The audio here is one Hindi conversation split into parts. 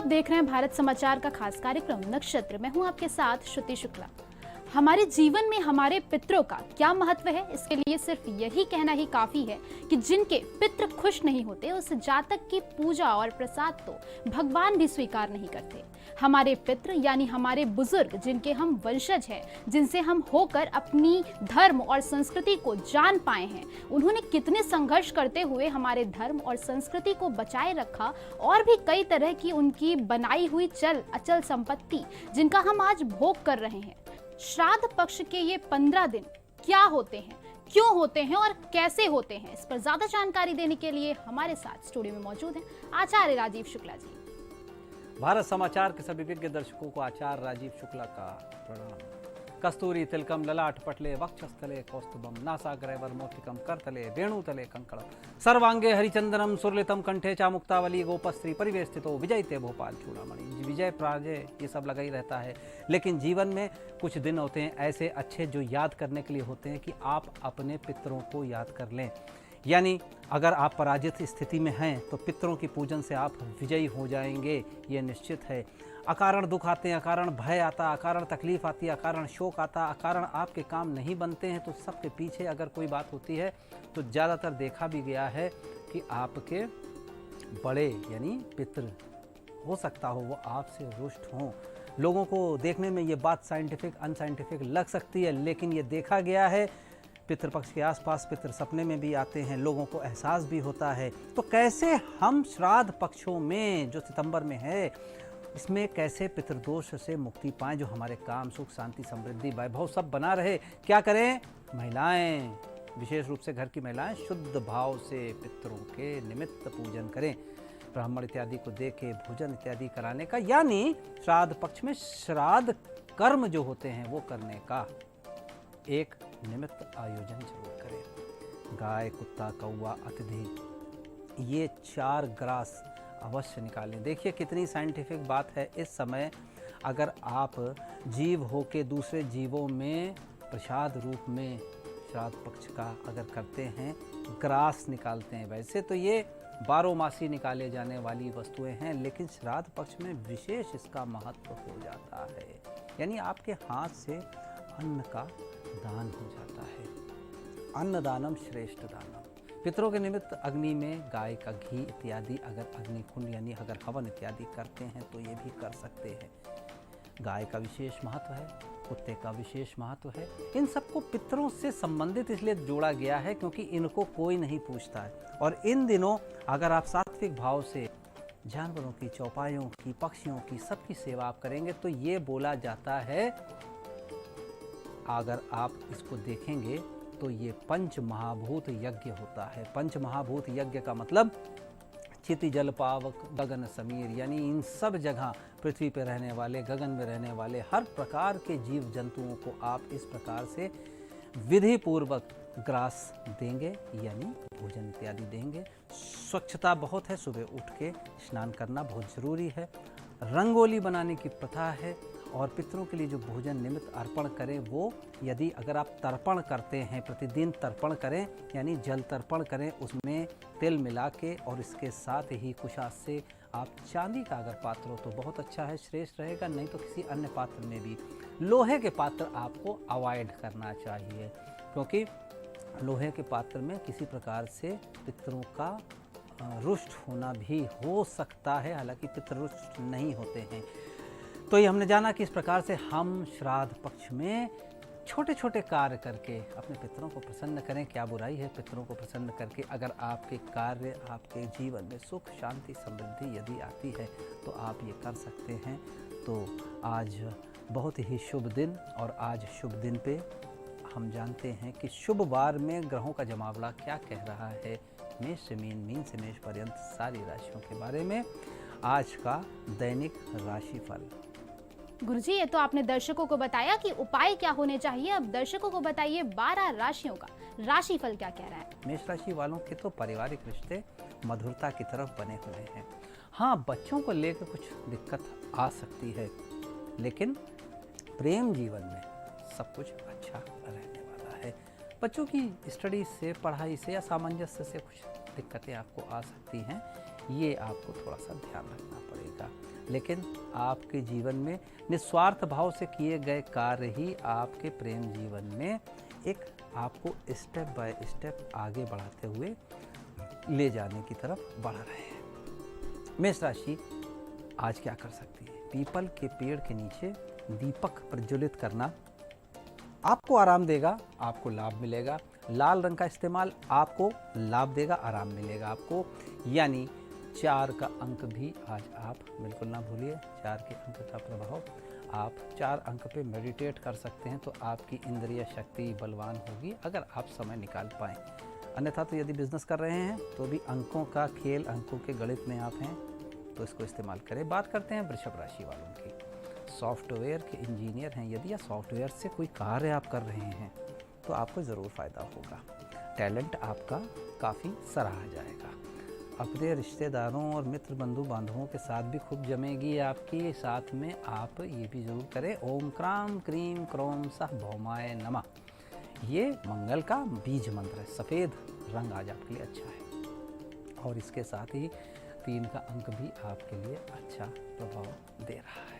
आप देख रहे हैं भारत समाचार का खास कार्यक्रम नक्षत्र। मैं हूं आपके साथ श्रुति शुक्ला। हमारे जीवन में हमारे पितरों का क्या महत्व है, इसके लिए सिर्फ यही कहना ही काफी है कि जिनके पितृ खुश नहीं होते उस जातक की पूजा और प्रसाद तो भगवान भी स्वीकार नहीं करते। हमारे पितृ यानी हमारे बुजुर्ग, जिनके हम वंशज हैं, जिनसे हम होकर अपनी धर्म और संस्कृति को जान पाए हैं, उन्होंने कितने संघर्ष करते हुए हमारे धर्म और संस्कृति को बचाए रखा और भी कई तरह की उनकी बनाई हुई चल अचल संपत्ति जिनका हम आज भोग कर रहे हैं। श्राद्ध पक्ष के ये 15 दिन क्या होते हैं, क्यों होते हैं और कैसे होते हैं, इस पर ज्यादा जानकारी देने के लिए हमारे साथ स्टूडियो में मौजूद हैं आचार्य राजीव शुक्ला जी। भारत समाचार के सभी विज्ञ दर्शकों को आचार्य राजीव शुक्ला का प्रणाम। कस्तूरी तिलकम ललाट पटले वक्षस्थले कौस्तुभम नासाग्रैवर मोतिकम करतले वेणुतले कंकणम सर्वांगे हरिचंदनम सुरलितम कंठे चामुक्तावली गोपस्त्री परिवेष्टितो विजयते भोपाल चूड़ामणि। विजय पराजय ये सब लगा ही रहता है, लेकिन जीवन में कुछ दिन होते हैं ऐसे अच्छे जो याद करने के लिए होते हैं कि आप अपने पितरों को याद कर लें। यानी अगर आप पराजित स्थिति में हैं तो पितरों की पूजन से आप विजयी हो जाएंगे, ये निश्चित है। अकारण दुख आते हैं, अकारण भय आता, अकारण तकलीफ आती है, अकारण शोक आता, अकारण आपके काम नहीं बनते हैं, तो सबके पीछे अगर कोई बात होती है तो ज़्यादातर देखा भी गया है कि आपके बड़े यानी पितृ हो सकता हो वो आपसे रुष्ट हों। लोगों को देखने में ये बात साइंटिफिक अनसाइंटिफिक लग सकती है, लेकिन ये देखा गया है। पितृपक्ष के आसपास पितृ सपने में भी आते हैं, लोगों को एहसास भी होता है। तो कैसे हम श्राद्ध पक्षों में जो सितंबर में है इसमें कैसे पितृदोष से मुक्ति पाएं, जो हमारे काम सुख शांति समृद्धि वैभव सब बना रहे। क्या करें? महिलाएं, विशेष रूप से घर की महिलाएं शुद्ध भाव से पितरों के निमित्त पूजन करें। ब्राह्मण इत्यादि को दे के भोजन इत्यादि कराने का, यानी श्राद्ध पक्ष में श्राद्ध कर्म जो होते हैं वो करने का एक निमित्त आयोजन जरूर करें। गाय, कुत्ता, कौवा, अतिथि, ये 4 ग्रास अवश्य निकालें। देखिए कितनी साइंटिफिक बात है। इस समय अगर आप जीव हो के दूसरे जीवों में प्रसाद रूप में श्राद्ध पक्ष का अगर करते हैं, ग्रास निकालते हैं, वैसे तो ये 12 मासी निकाले जाने वाली वस्तुएं हैं, लेकिन श्राद्ध पक्ष में विशेष इसका महत्व हो जाता है। यानी आपके हाथ से अन्न का दान हो जाता है। अन्नदानम श्रेष्ठ दानम। पितरों के निमित्त अग्नि में गाय का घी इत्यादि अगर अग्निकुंड यानी अगर हवन इत्यादि करते हैं तो ये भी कर सकते हैं। गाय का विशेष महत्व है, कुत्ते का विशेष महत्व है। इन सबको पितरों से संबंधित इसलिए जोड़ा गया है क्योंकि इनको कोई नहीं पूछता है। और इन दिनों अगर आप सात्विक भाव से जानवरों की, चौपायों की, पक्षियों की, सबकी सेवा आप करेंगे तो ये बोला जाता है, अगर आप इसको देखेंगे तो ये पंच महाभूत यज्ञ होता है। पंच महाभूत यज्ञ का मतलब चिति, जल, पावक, गगन, समीर, यानी इन सब जगह पृथ्वी पर रहने वाले, गगन में रहने वाले हर प्रकार के जीव जंतुओं को आप इस प्रकार से विधि पूर्वक ग्रास देंगे, यानी भोजन इत्यादि देंगे। स्वच्छता बहुत है, सुबह उठ के स्नान करना बहुत ज़रूरी है। रंगोली बनाने की प्रथा है। और पितरों के लिए जो भोजन निमित्त अर्पण करें वो, यदि अगर आप तर्पण करते हैं, प्रतिदिन तर्पण करें, यानी जल तर्पण करें, उसमें तिल मिला के, और इसके साथ ही कुशास से आप चांदी का अगर पात्र हो तो बहुत अच्छा है, श्रेष्ठ रहेगा। नहीं तो किसी अन्य पात्र में भी, लोहे के पात्र आपको अवॉइड करना चाहिए, क्योंकि लोहे के पात्र में किसी प्रकार से पितरों का रुष्ट होना भी हो सकता है, हालांकि पितृ रुष्ट नहीं होते हैं। तो ये हमने जाना कि इस प्रकार से हम श्राद्ध पक्ष में छोटे छोटे कार्य करके अपने पितरों को प्रसन्न करें। क्या बुराई है पितरों को प्रसन्न करके? अगर आपके कार्य, आपके जीवन में सुख शांति समृद्धि यदि आती है तो आप ये कर सकते हैं। तो आज बहुत ही शुभ दिन, और आज शुभ दिन पे हम जानते हैं कि शुभ वार में ग्रहों का जमावड़ा क्या कह रहा है। मेष से मीन, मीन से मेष पर्यंत सारी राशियों के बारे में आज का दैनिक राशिफल। गुरुजी, ये तो आपने दर्शकों को बताया कि उपाय क्या होने चाहिए। अब दर्शकों को बताइए 12 राशियों का राशिफल क्या कह रहा है। मेष राशि वालों के तो पारिवारिक रिश्ते मधुरता की तरफ बने हुए हैं। हाँ, बच्चों को लेकर कुछ दिक्कत आ सकती है, लेकिन प्रेम जीवन में सब कुछ अच्छा रहने वाला है। बच्चों की स्टडी से, पढ़ाई से या सामंजस्य से कुछ दिक्कतें आपको आ सकती हैं, ये आपको थोड़ा सा ध्यान रखना पड़ेगा। लेकिन आपके जीवन में निस्वार्थ भाव से किए गए कार्य ही आपके प्रेम जीवन में एक आपको स्टेप बाय स्टेप आगे बढ़ाते हुए ले जाने की तरफ बढ़ रहे हैं। मेष राशि आज क्या कर सकती है? पीपल के पेड़ के नीचे दीपक प्रज्वलित करना आपको आराम देगा, आपको लाभ मिलेगा। लाल रंग का इस्तेमाल आपको लाभ देगा, आराम मिलेगा आपको। यानी 4 का अंक भी आज आप बिल्कुल ना भूलिए। 4 के अंक का प्रभाव आप 4 अंक पे मेडिटेट कर सकते हैं तो आपकी इंद्रिय शक्ति बलवान होगी अगर आप समय निकाल पाएँ। अन्यथा तो यदि बिजनेस कर रहे हैं तो भी अंकों का खेल, अंकों के गणित में आप हैं तो इसको इस्तेमाल करें। बात करते हैं वृषभ राशि वालों की। सॉफ्टवेयर के इंजीनियर हैं यदि, या सॉफ्टवेयर से कोई कार्य आप कर रहे हैं तो आपको ज़रूर फ़ायदा होगा। टैलेंट आपका काफ़ी सराहा जाएगा। अपने रिश्तेदारों और मित्र बंधु बांधवों के साथ भी खूब जमेगी आपकी। साथ में आप ये भी ज़रूर करें, ओम क्राम क्रीम क्रोम सह भौमाय नमः। ये मंगल का बीज मंत्र है। सफ़ेद रंग आज आपके लिए अच्छा है और इसके साथ ही 3 का अंक भी आपके लिए अच्छा प्रभाव दे रहा है।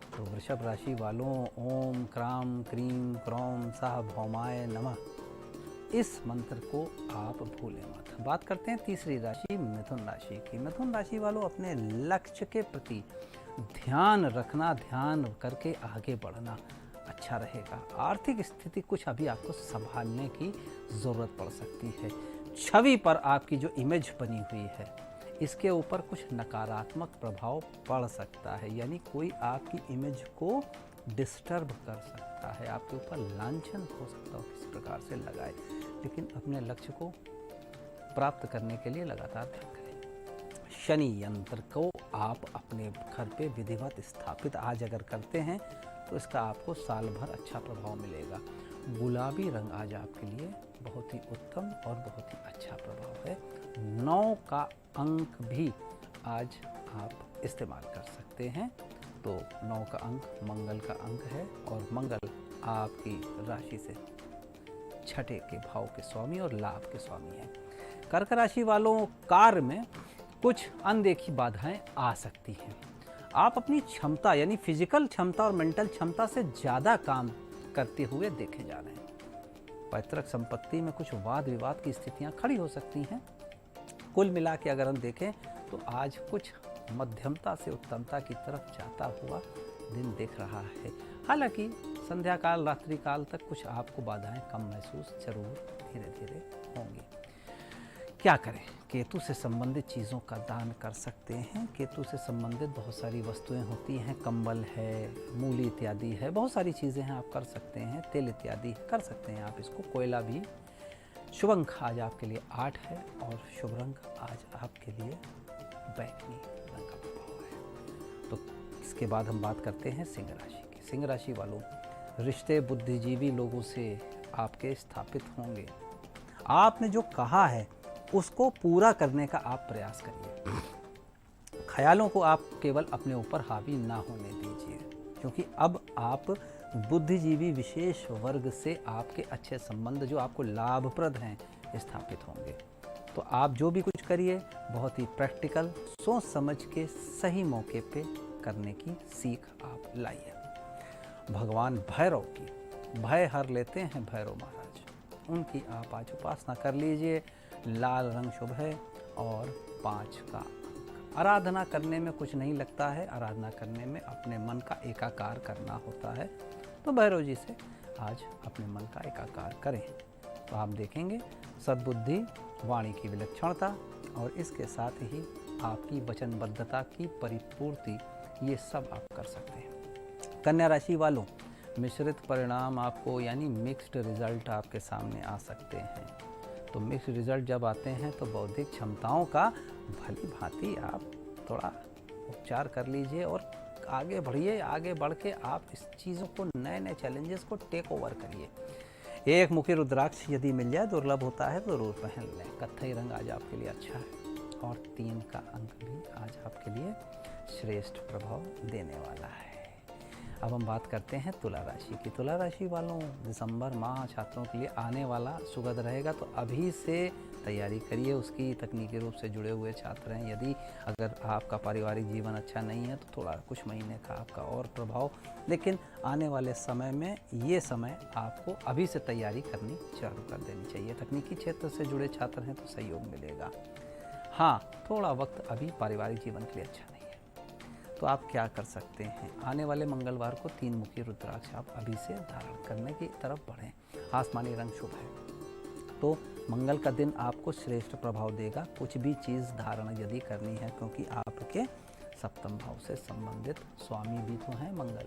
तो वृषभ राशि वालों, ओम क्राम क्रीम क्रोम सह भौमाय नमः, इस मंत्र को आप भूलें मत। बात करते हैं तीसरी राशि मिथुन राशि की। मिथुन राशि वालों, अपने लक्ष्य के प्रति ध्यान रखना, ध्यान करके आगे बढ़ना अच्छा रहेगा। आर्थिक स्थिति कुछ अभी आपको संभालने की ज़रूरत पड़ सकती है। छवि पर आपकी जो इमेज बनी हुई है इसके ऊपर कुछ नकारात्मक प्रभाव पड़ सकता है। यानी कोई आपकी इमेज को डिस्टर्ब कर सकता है, आपके ऊपर लांछन हो सकता है किसी प्रकार से लगाए। लेकिन अपने लक्ष्य को प्राप्त करने के लिए लगातार ध्यान करें। शनि यंत्र को आप अपने घर पे विधिवत स्थापित आज अगर करते हैं तो इसका आपको साल भर अच्छा प्रभाव मिलेगा। गुलाबी रंग आज आपके लिए बहुत ही उत्तम और बहुत ही अच्छा प्रभाव है। 9 का अंक भी आज आप इस्तेमाल कर सकते हैं। तो 9 का अंक मंगल का अंक है और मंगल आपकी राशि से 6ठे के भाव के स्वामी और लाभ के स्वामी हैं। कर्क राशि वालों, कार्य में कुछ अनदेखी बाधाएं आ सकती हैं। आप अपनी क्षमता यानी फिजिकल क्षमता और मेंटल क्षमता से ज़्यादा काम करते हुए देखे जा रहे हैं। पैतृक संपत्ति में कुछ वाद विवाद की स्थितियां खड़ी हो सकती हैं। कुल मिला के अगर हम देखें तो आज कुछ मध्यमता से उत्तमता की तरफ जाता हुआ दिन दिख रहा है। हालांकि संध्या काल, रात्रि काल तक कुछ आपको बाधाएं कम महसूस जरूर धीरे धीरे होंगी। क्या करें? केतु से संबंधित चीज़ों का दान कर सकते हैं। केतु से संबंधित बहुत सारी वस्तुएं होती हैं, कंबल है, मूली इत्यादि है, बहुत सारी चीज़ें हैं आप कर सकते हैं। तेल इत्यादि कर सकते हैं आप इसको। कोयला भी। शुभ अंक आज आपके लिए 8 है और शुभ रंग आज आपके लिए बैंगनी रंग का प्रभाव है। तो इसके बाद हम बात करते हैं सिंह राशि की। सिंह राशि वालों, रिश्ते बुद्धिजीवी लोगों से आपके स्थापित होंगे। आपने जो कहा है उसको पूरा करने का आप प्रयास करिए। ख्यालों को आप केवल अपने ऊपर हावी ना होने दीजिए, क्योंकि अब आप बुद्धिजीवी विशेष वर्ग से आपके अच्छे संबंध जो आपको लाभप्रद हैं स्थापित होंगे। तो आप जो भी कुछ करिए बहुत ही प्रैक्टिकल, सोच समझ के सही मौके पे करने की सीख आप लाइए। भगवान भैरव की भय हर लेते हैं भैरव महाराज, उनकी आप आज उपासना कर लीजिए। लाल रंग शुभ है और 5 का अंक। आराधना करने में कुछ नहीं लगता है, आराधना करने में अपने मन का एकाकार करना होता है। तो भैरव जी से आज अपने मन का एकाकार करें तो आप देखेंगे सद्बुद्धि, वाणी की विलक्षणता और इसके साथ ही आपकी वचनबद्धता की परिपूर्ति, ये सब आप कर सकते हैं। कन्या राशि वालों, मिश्रित परिणाम आपको यानी मिक्स्ड रिजल्ट आपके सामने आ सकते हैं। तो मिक्स रिजल्ट जब आते हैं तो बौद्धिक क्षमताओं का भली भांति आप थोड़ा उपचार कर लीजिए और आगे बढ़िए। आगे बढ़ के आप इस चीज़ों को, नए नए चैलेंजेस को टेक ओवर करिए। एक मुखी रुद्राक्ष यदि मिल जाए, दुर्लभ होता है, तो जरूर पहन लें। कत्थई रंग आज आपके लिए अच्छा है और 3 का अंक भी आज आपके लिए श्रेष्ठ प्रभाव देने वाला है। अब हम बात करते हैं तुला राशि की। तुला राशि वालों, दिसंबर माह छात्रों के लिए आने वाला सुखद रहेगा, तो अभी से तैयारी करिए उसकी। तकनीकी रूप से जुड़े हुए छात्र हैं, यदि अगर आपका पारिवारिक जीवन अच्छा नहीं है तो थोड़ा कुछ महीने का आपका और प्रभाव, लेकिन आने वाले समय में ये समय आपको अभी से तैयारी करनी चालू कर देनी चाहिए। तकनीकी क्षेत्र से जुड़े छात्र हैं तो सहयोग मिलेगा। हाँ, थोड़ा वक्त अभी पारिवारिक जीवन के लिए अच्छा नहीं है, तो आप क्या कर सकते हैं, आने वाले मंगलवार को 3 मुखी रुद्राक्ष आप अभी से धारण करने की तरफ बढ़ें। आसमानी रंग शुभ है, तो मंगल का दिन आपको श्रेष्ठ प्रभाव देगा कुछ भी चीज़ धारण यदि करनी है, क्योंकि आपके सप्तम भाव से संबंधित स्वामी भी तो हैं मंगल,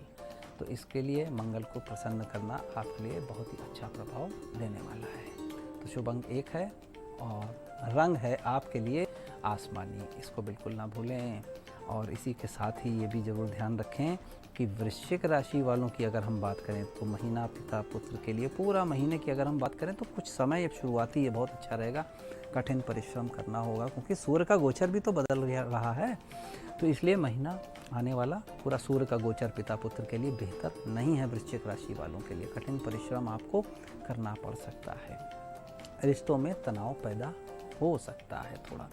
तो इसके लिए मंगल को प्रसन्न करना आपके लिए बहुत ही अच्छा प्रभाव देने वाला है। तो शुभ अंक 1 है और रंग है आपके लिए आसमानी, इसको बिल्कुल ना भूलें। और इसी के साथ ही ये भी ज़रूर ध्यान रखें कि वृश्चिक राशि वालों की अगर हम बात करें तो महीना पिता पुत्र के लिए, पूरा महीने की अगर हम बात करें तो कुछ समय अब शुरुआती ये बहुत अच्छा रहेगा। कठिन परिश्रम करना होगा क्योंकि सूर्य का गोचर भी तो बदल रहा है, तो इसलिए महीना आने वाला पूरा सूर्य का गोचर पिता पुत्र के लिए बेहतर नहीं है। वृश्चिक राशि वालों के लिए कठिन परिश्रम आपको करना पड़ सकता है। रिश्तों में तनाव पैदा हो सकता है, थोड़ा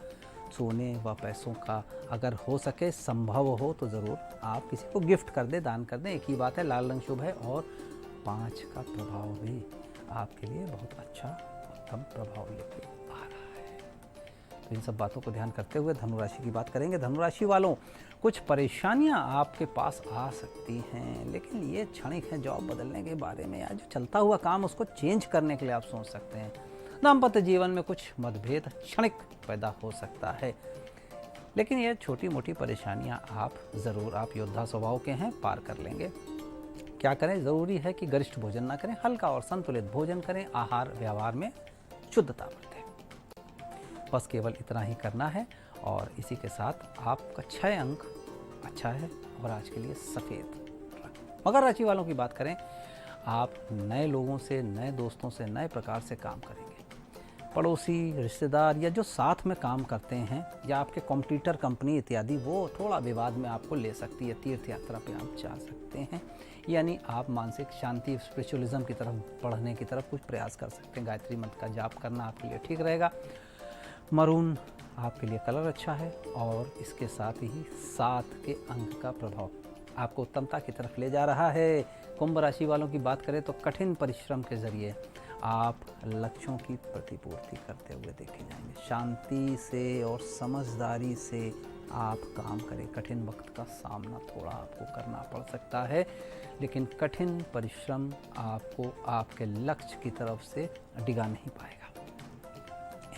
सोने व पैसों का अगर हो सके, संभव हो तो ज़रूर आप किसी को गिफ्ट कर दें, दान कर दें, एक ही बात है। लाल रंग शुभ है और 5 का प्रभाव भी आपके लिए बहुत अच्छा उत्तम प्रभाव लेके आ रहा है। तो इन सब बातों को ध्यान करते हुए धनुराशि की बात करेंगे। धनुराशि वालों, कुछ परेशानियां आपके पास आ सकती हैं, लेकिन ये क्षणिक है। जॉब बदलने के बारे में या जो चलता हुआ काम उसको चेंज करने के लिए आप सोच सकते हैं। दाम्पत्य जीवन में कुछ मतभेद क्षणिक पैदा हो सकता है, लेकिन ये छोटी मोटी परेशानियां आप योद्धा स्वभाव के हैं, पार कर लेंगे। क्या करें, ज़रूरी है कि गरिष्ठ भोजन ना करें, हल्का और संतुलित भोजन करें, आहार व्यवहार में शुद्धता बरतें, बस केवल इतना ही करना है। और इसी के साथ आपका 6 अंक अच्छा है और आज के लिए सफ़ेद रंग। मकर राशि वालों की बात करें, आप नए लोगों से, नए दोस्तों से नए प्रकार से काम करेंगे। पड़ोसी, रिश्तेदार या जो साथ में काम करते हैं या आपके कॉम्पिटिटर कंपनी इत्यादि, वो थोड़ा विवाद में आपको ले सकती है। तीर्थ यात्रा पे आप जा सकते हैं, यानी आप मानसिक शांति, स्पिरिचुअलिज्म की तरफ बढ़ने की तरफ कुछ प्रयास कर सकते हैं। गायत्री मंत्र का जाप करना आपके लिए ठीक रहेगा। मरून आपके लिए कलर अच्छा है और इसके साथ ही 7 के अंक का प्रभाव आपको उत्तमता की तरफ ले जा रहा है। कुंभ राशि वालों की बात करें तो कठिन परिश्रम के जरिए आप लक्ष्यों की प्रतिपूर्ति करते हुए देखे जाएंगे। शांति से और समझदारी से आप काम करें। कठिन वक्त का सामना थोड़ा आपको करना पड़ सकता है, लेकिन कठिन परिश्रम आपको आपके लक्ष्य की तरफ से डिगा नहीं पाएगा,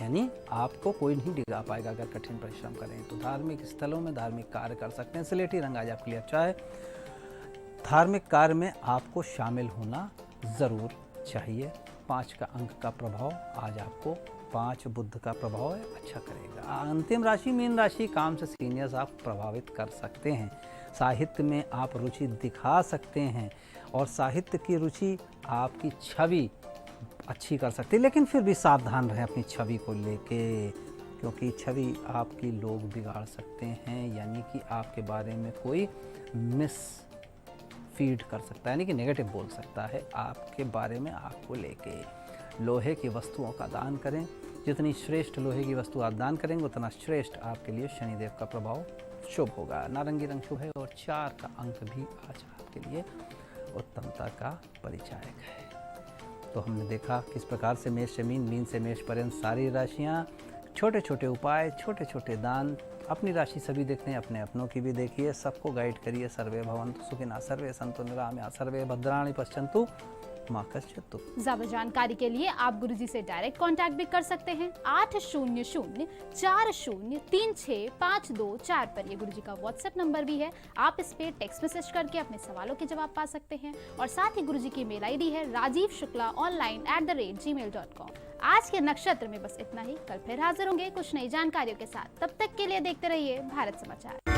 यानी आपको कोई नहीं डिगा पाएगा अगर कठिन परिश्रम करें तो। धार्मिक स्थलों में धार्मिक कार्य कर सकते हैं। स्लेटी रंग आज आपके लिए अच्छा है। धार्मिक कार्य में आपको शामिल होना ज़रूर चाहिए। 5 का अंक का प्रभाव आज आपको 5 बुध का प्रभाव है, अच्छा करेगा। अंतिम राशि मीन राशि, काम से सीनियर्स आप प्रभावित कर सकते हैं। साहित्य में आप रुचि दिखा सकते हैं और साहित्य की रुचि आपकी छवि अच्छी कर सकती है, लेकिन फिर भी सावधान रहें अपनी छवि को लेके, क्योंकि छवि आपकी लोग बिगाड़ सकते हैं, यानी कि आपके बारे में कोई मिस फीड कर सकता है, यानी कि नेगेटिव बोल सकता है आपके बारे में आपको लेके। लोहे की वस्तुओं का दान करें। जितनी श्रेष्ठ लोहे की वस्तु आप दान करेंगे उतना श्रेष्ठ आपके लिए शनिदेव का प्रभाव शुभ होगा। नारंगी रंग शुभ है और 4 का अंक भी आज आपके लिए उत्तमता का परिचायक है। तो हमने देखा किस प्रकार से मेष से मीन, मीन से मेष पर्यंत सारी राशियाँ, छोटे छोटे उपाय, छोटे छोटे दान, अपनी राशि सभी देखते हैं, अपने अपनों की भी देखिए, सबको गाइड करिए। सर्वे भवन्तु सुखिनः, सर्वे सन्तु निरामयाः, सर्वे भद्राणि पश्यन्तु माँ कश्चित् दुःखम्। ज्यादा जानकारी के लिए आप गुरुजी से डायरेक्ट कांटेक्ट भी कर सकते हैं 8004036524 पर। ये गुरुजी का व्हाट्सएप नंबर भी है, आप इस पे टेक्स्ट मैसेज करके अपने सवालों के जवाब पा सकते हैं। और साथ ही गुरुजी की मेल आईडी है rajivshuklaonline@gmail.com। आज के नक्षत्र में बस इतना ही। कल फिर हाजिर होंगे कुछ नई जानकारियों के साथ। तब तक के लिए देखते रहिए भारत समाचार।